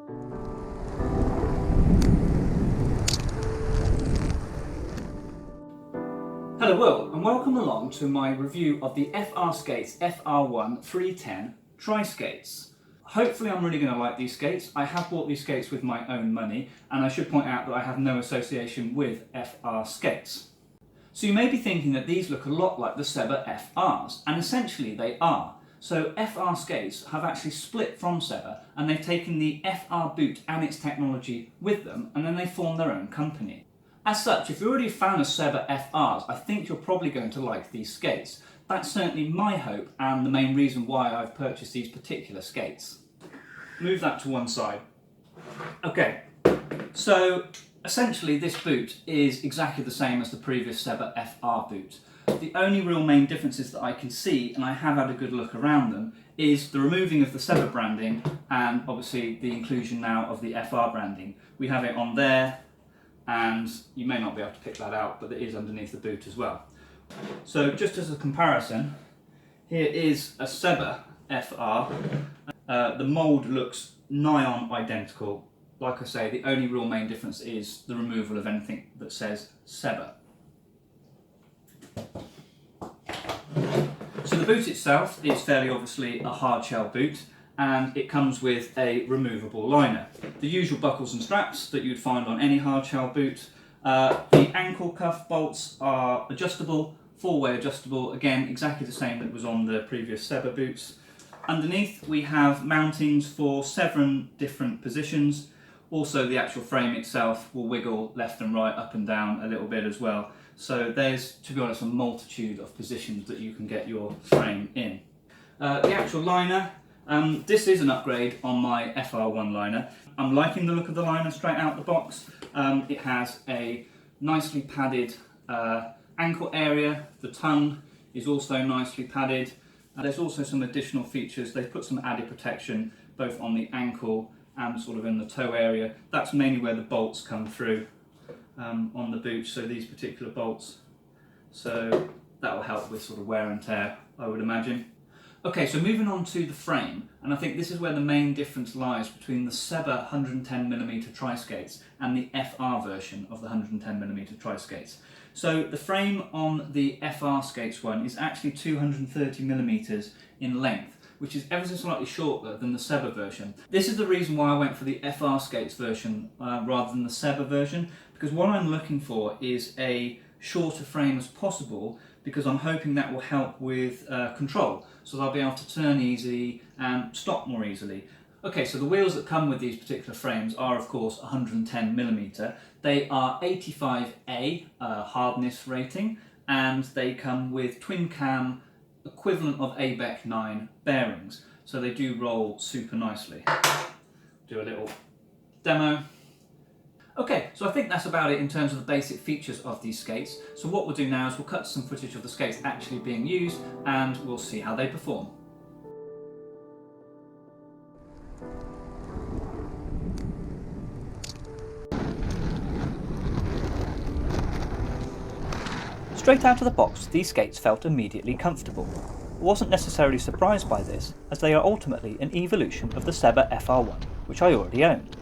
Hello world, and welcome along to my review of the FRSKATES FR1 310 TRISKATES. Hopefully I'm really going to like these skates. I have bought these skates with my own money, and I should point out that I have no association with FRSKATES. So you may be thinking that these look a lot like the Seba FRs, and essentially they are. So FRSKATES have actually split from Seba, and they've taken the FR boot and its technology with them, and then they formed their own company. As such, if you're already a fan of Seba FRs, I think you're probably going to like these skates. That's certainly my hope and the main reason why I've purchased these particular skates. Move that to one side. Okay, so essentially this boot is exactly the same as the previous Seba FR boot. The only real main differences that I can see, and I have had a good look around them, is the removing of the Seba branding and obviously the inclusion now of the FR branding. We have it on there, and you may not be able to pick that out, but it is underneath the boot as well. So just as a comparison, here is a Seba FR. The mould looks nigh on identical. Like I say, the only real main difference is the removal of anything that says Seba. So the boot itself is fairly obviously a hard shell boot, and it comes with a removable liner. The usual buckles and straps that you'd find on any hard shell boot. The ankle cuff bolts are adjustable, four-way adjustable, again exactly the same that was on the previous Seba boots. Underneath we have mountings for 7 different positions. Also the actual frame itself will wiggle left and right, up and down a little bit as well. So there's, to be honest, a multitude of positions that you can get your frame in. The actual liner, this is an upgrade on my FR1 liner. I'm liking the look of the liner straight out the box. It has a nicely padded ankle area. The tongue is also nicely padded. There's also some additional features. They've put some added protection both on the ankle and sort of in the toe area. That's mainly where the bolts come through on the boot, so these particular bolts. So that will help with sort of wear and tear, I would imagine. Okay, so moving on to the frame, and I think this is where the main difference lies between the Seba 110mm TRISKATES and the FR version of the 110mm TRISKATES. So the frame on the FRSKATES one is actually 230mm in length, which is ever so slightly shorter than the Seba version. This is the reason why I went for the FRSKATES version rather than the Seba version, because what I'm looking for is a shorter frame as possible, because I'm hoping that will help with control, so they'll be able to turn easily and stop more easily. Okay, so the wheels that come with these particular frames are of course 110mm. They are 85A hardness rating, and they come with twin cam equivalent of ABEC 9 bearings, so they do roll super nicely. Do a little demo. Okay, so I think that's about it in terms of the basic features of these skates. So what we'll do now is we'll cut some footage of the skates actually being used, and we'll see how they perform. Straight out of the box, these skates felt immediately comfortable. I wasn't necessarily surprised by this, as they are ultimately an evolution of the Seba FR1, which I already owned.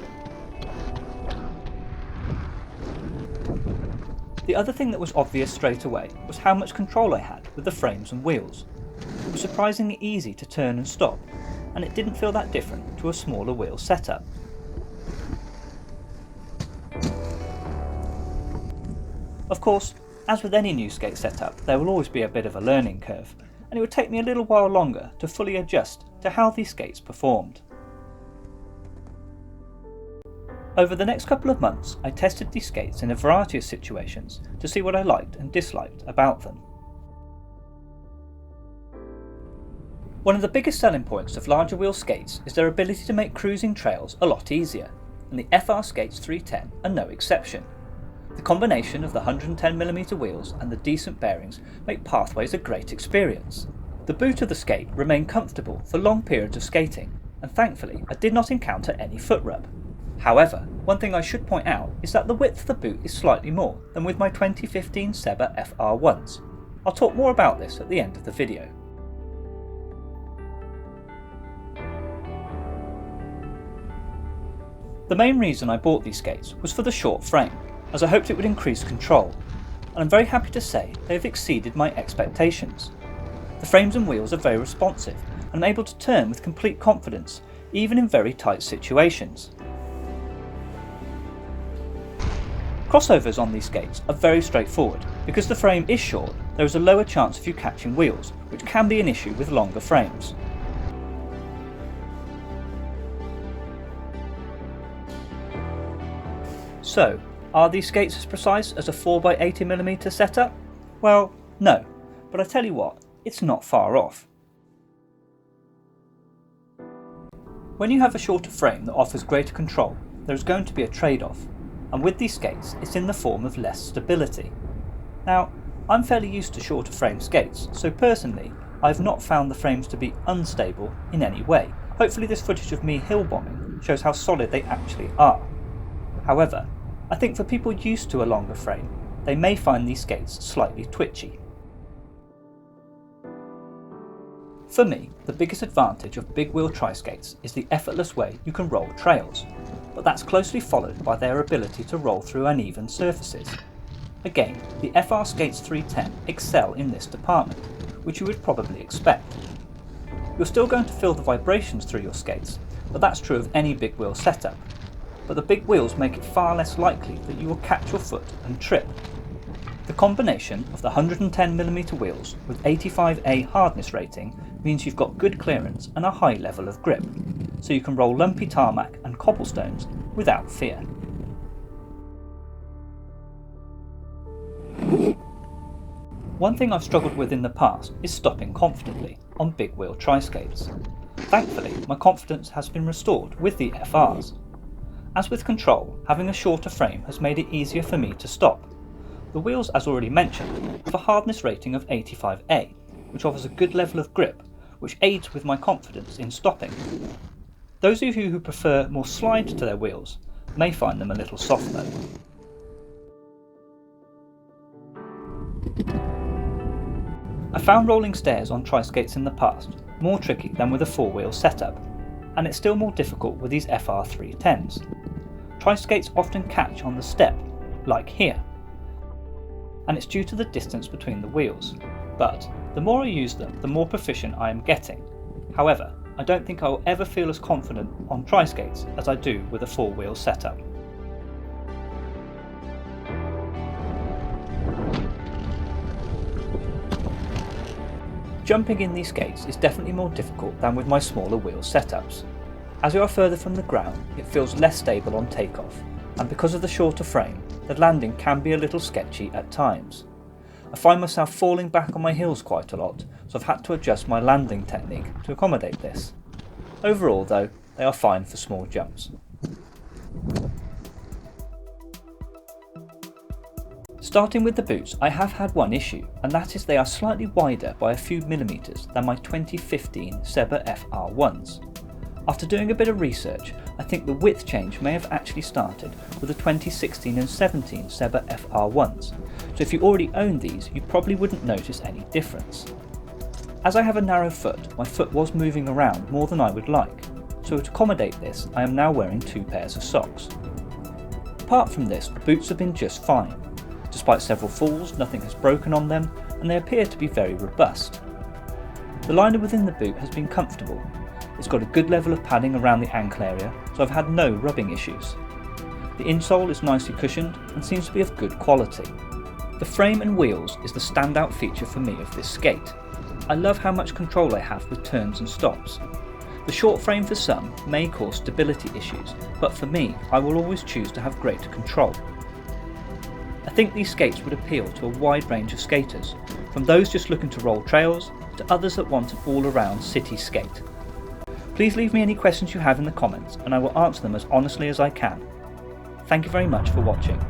The other thing that was obvious straight away was how much control I had with the frames and wheels. It was surprisingly easy to turn and stop, and it didn't feel that different to a smaller wheel setup. Of course, as with any new skate setup, there will always be a bit of a learning curve, and it would take me a little while longer to fully adjust to how these skates performed. Over the next couple of months, I tested these skates in a variety of situations to see what I liked and disliked about them. One of the biggest selling points of larger wheel skates is their ability to make cruising trails a lot easier, and the FRSKATES 310 are no exception. The combination of the 110mm wheels and the decent bearings make pathways a great experience. The boot of the skate remained comfortable for long periods of skating, and thankfully I did not encounter any foot rub. However, one thing I should point out is that the width of the boot is slightly more than with my 2015 Seba FR1s. I'll talk more about this at the end of the video. The main reason I bought these skates was for the short frame, as I hoped it would increase control, and I'm very happy to say they have exceeded my expectations. The frames and wheels are very responsive and I'm able to turn with complete confidence, even in very tight situations. Crossovers on these skates are very straightforward. Because the frame is short, there is a lower chance of you catching wheels, which can be an issue with longer frames. So, are these skates as precise as a 4x80mm setup? Well, no, but I tell you what, it's not far off. When you have a shorter frame that offers greater control, there is going to be a trade-off, and with these skates it's in the form of less stability. Now, I'm fairly used to shorter frame skates, so personally I've not found the frames to be unstable in any way. Hopefully this footage of me hill bombing shows how solid they actually are. However, I think for people used to a longer frame, they may find these skates slightly twitchy. For me, the biggest advantage of big wheel tri-skates is the effortless way you can roll trails, but that's closely followed by their ability to roll through uneven surfaces. Again, the FRSKATES 310 excel in this department, which you would probably expect. You're still going to feel the vibrations through your skates, but that's true of any big wheel setup. But the big wheels make it far less likely that you will catch your foot and trip. The combination of the 110mm wheels with 85A hardness rating means you've got good clearance and a high level of grip, so you can roll lumpy tarmac and cobblestones without fear. One thing I've struggled with in the past is stopping confidently on big wheel tri-skates. Thankfully, my confidence has been restored with the FRs. As with control, having a shorter frame has made it easier for me to stop. The wheels, as already mentioned, have a hardness rating of 85A, which offers a good level of grip, which aids with my confidence in stopping. Those of you who prefer more slide to their wheels may find them a little soft though. I found rolling stairs on tri-skates in the past more tricky than with a four-wheel setup, and it's still more difficult with these FR310s. Tri-skates often catch on the step, like here, and it's due to the distance between the wheels, but the more I use them, the more proficient I am getting. However, I don't think I will ever feel as confident on tri-skates as I do with a four-wheel setup. Jumping in these skates is definitely more difficult than with my smaller wheel setups. As we are further from the ground, it feels less stable on takeoff, and because of the shorter frame, the landing can be a little sketchy at times. I find myself falling back on my heels quite a lot, so I've had to adjust my landing technique to accommodate this. Overall though, they are fine for small jumps. Starting with the boots, I have had one issue, and that is they are slightly wider by a few millimetres than my 2015 Seba FR1s. After doing a bit of research, I think the width change may have actually started with the 2016 and 17 Seba FR1s, so if you already own these, you probably wouldn't notice any difference. As I have a narrow foot, my foot was moving around more than I would like, so to accommodate this, I am now wearing 2 pairs of socks. Apart from this, the boots have been just fine. Despite several falls, nothing has broken on them, and they appear to be very robust. The liner within the boot has been comfortable. It's got a good level of padding around the ankle area, so I've had no rubbing issues. The insole is nicely cushioned and seems to be of good quality. The frame and wheels is the standout feature for me of this skate. I love how much control I have with turns and stops. The short frame for some may cause stability issues, but for me, I will always choose to have greater control. I think these skates would appeal to a wide range of skaters, from those just looking to roll trails to others that want an all-around city skate. Please leave me any questions you have in the comments and I will answer them as honestly as I can. Thank you very much for watching.